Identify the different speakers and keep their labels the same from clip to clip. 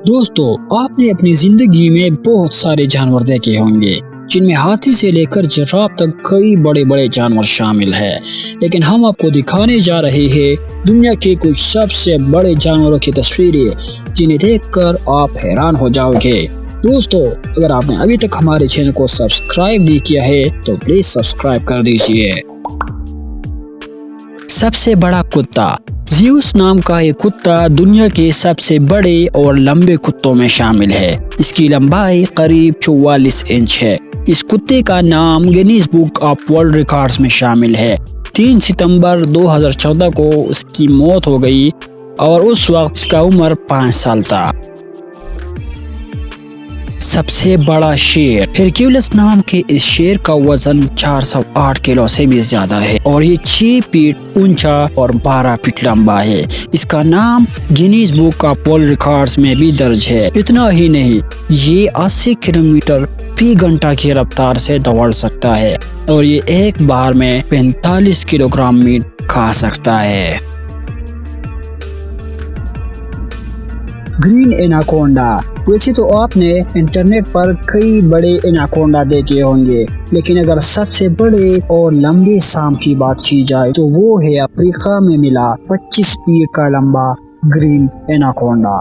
Speaker 1: دوستو، آپ نے اپنی زندگی میں بہت سارے جانور دیکھے ہوں گے جن میں ہاتھی سے لے کر جراف تک کئی بڑے بڑے جانور شامل ہیں، لیکن ہم آپ کو دکھانے جا رہے ہیں دنیا کے کچھ سب سے بڑے جانوروں کی تصویریں جنہیں دیکھ کر آپ حیران ہو جاؤ گے۔ دوستو، اگر آپ نے ابھی تک ہمارے چینل کو سبسکرائب نہیں کیا ہے تو پلیز سبسکرائب کر دیجئے۔ سب سے بڑا کتا زیوس نام کا یہ کتا دنیا کے سب سے بڑے اور لمبے کتوں میں شامل ہے۔ اس کی لمبائی قریب 44 انچ ہے۔ اس کتے کا نام Guinness book of world records میں شامل ہے۔ 3 ستمبر 2014 کو اس کی موت ہو گئی اور اس وقت اس کا عمر 5 سال تھا۔ سب سے بڑا شیر ہرکیولس نام کے اس شیر کا وزن 408 کلو سے بھی زیادہ ہے اور یہ 6 فٹ اونچا اور 12 فٹ لمبا ہے۔ اس کا نام Guinness book of world records میں بھی درج ہے۔ اتنا ہی نہیں، یہ 80 کلومیٹر فی گھنٹہ کی رفتار سے دوڑ سکتا ہے اور یہ ایک بار میں 45 کلو گرام میٹ کھا سکتا ہے۔ گرین ایناکونڈا۔ ویسے تو آپ نے انٹرنیٹ پر کئی بڑے ایناکونڈا دیکھے ہوں گے، لیکن اگر سب سے بڑے اور لمبے سانپ کی بات کی جائے تو وہ ہے افریقہ میں ملا 25 فٹ کا لمبا گرین ایناکونڈا۔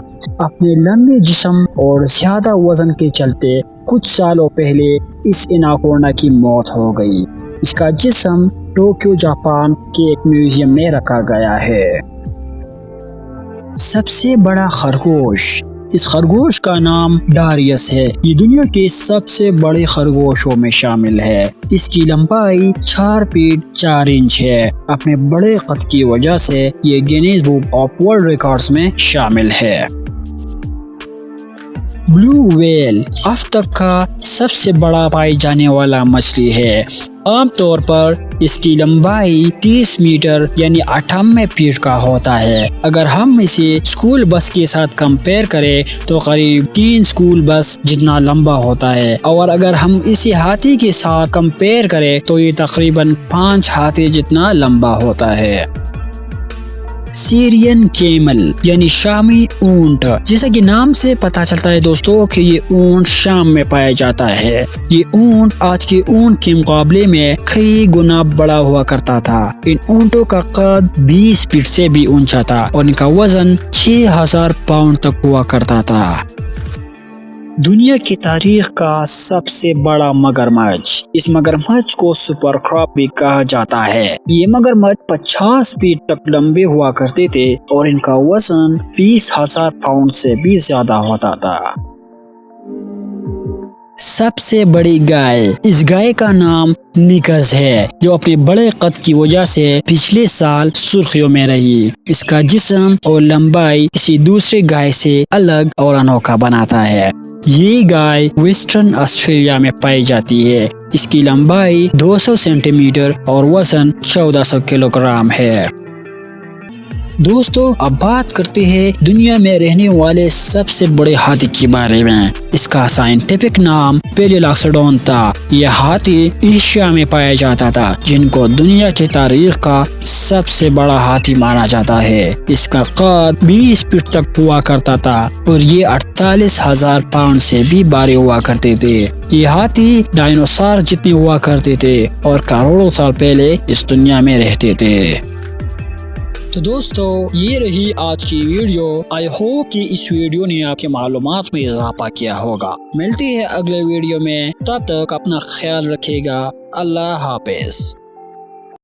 Speaker 1: اپنے لمبے جسم اور زیادہ وزن کے چلتے کچھ سالوں پہلے اس ایناکونڈا کی موت ہو گئی۔ اس کا جسم ٹوکیو جاپان کے ایک میوزیم میں رکھا گیا ہے۔ سب سے بڑا خرگوش۔ اس خرگوش کا نام ڈاریس ہے۔ یہ دنیا کے سب سے بڑے خرگوشوں میں شامل ہے۔ اس کی لمبائی 4 فٹ 4 انچ ہے۔ اپنے بڑے قد کی وجہ سے یہ Guinness book of world records میں شامل ہے۔ بلو ویل اب تک کا سب سے بڑا پائی جانے والا مچھلی ہے۔ عام طور پر اس کی لمبائی 30 میٹر یعنی 98 فٹ کا ہوتا ہے۔ اگر ہم اسے اسکول بس کے ساتھ کمپیئر کریں تو قریب 3 اسکول بس جتنا لمبا ہوتا ہے، اور اگر ہم اسے ہاتھی کے ساتھ کمپیئر کریں تو یہ تقریباً 5 ہاتھی جتنا لمبا ہوتا ہے۔ سیرین کیمل یعنی شامی اونٹ۔ جیسا کہ نام سے پتہ چلتا ہے دوستو کہ یہ اونٹ شام میں پایا جاتا ہے۔ یہ اونٹ آج کے اونٹ کے مقابلے میں کئی گنا بڑا ہوا کرتا تھا۔ ان اونٹوں کا قد 20 فٹ سے بھی اونچا تھا اور ان کا وزن 6000 پاؤنڈ تک ہوا کرتا تھا۔ دنیا کی تاریخ کا سب سے بڑا مگرمچھ۔ اس مگرمچھ کو سپر کراپ بھی کہا جاتا ہے۔ یہ مگرمچھ 50 فٹ تک لمبے ہوا کرتے تھے اور ان کا وزن 20,000 پاؤنڈ سے بھی زیادہ ہوتا تھا۔ سب سے بڑی گائے۔ اس گائے کا نام نیکرز ہے، جو اپنے بڑے قد کی وجہ سے پچھلے سال سرخیوں میں رہی۔ اس کا جسم اور لمبائی اسے دوسرے گائے سے الگ اور انوکھا بناتا ہے۔ یہ گائے ویسٹرن آسٹریلیا میں پائی جاتی ہے۔ اس کی لمبائی 200 سینٹی میٹر اور وزن 1400 کلو گرام ہے۔ دوستو، اب بات کرتے ہیں دنیا میں رہنے والے سب سے بڑے ہاتھی کے بارے میں۔ اس کا سائنٹیفک نام پیلیلاکسڈون تھا۔ یہ ہاتھی ایشیا میں پایا جاتا تھا، جن کو دنیا کی تاریخ کا سب سے بڑا ہاتھی مانا جاتا ہے۔ اس کا قد 20 فٹ تک ہوا کرتا تھا اور یہ 48,000 پاؤنڈ سے بھی بھاری ہوا کرتے تھے۔ یہ ہاتھی ڈائنوسار جتنے ہوا کرتے تھے اور کروڑوں سال پہلے اس دنیا میں رہتے تھے۔ تو دوستو، یہ رہی آج کی ویڈیو۔ آئی ہوپ کہ اس ویڈیو نے آپ کے معلومات میں اضافہ کیا ہوگا۔ ملتے ہیں اگلے ویڈیو میں، تب تک اپنا خیال رکھیے گا۔ اللہ حافظ۔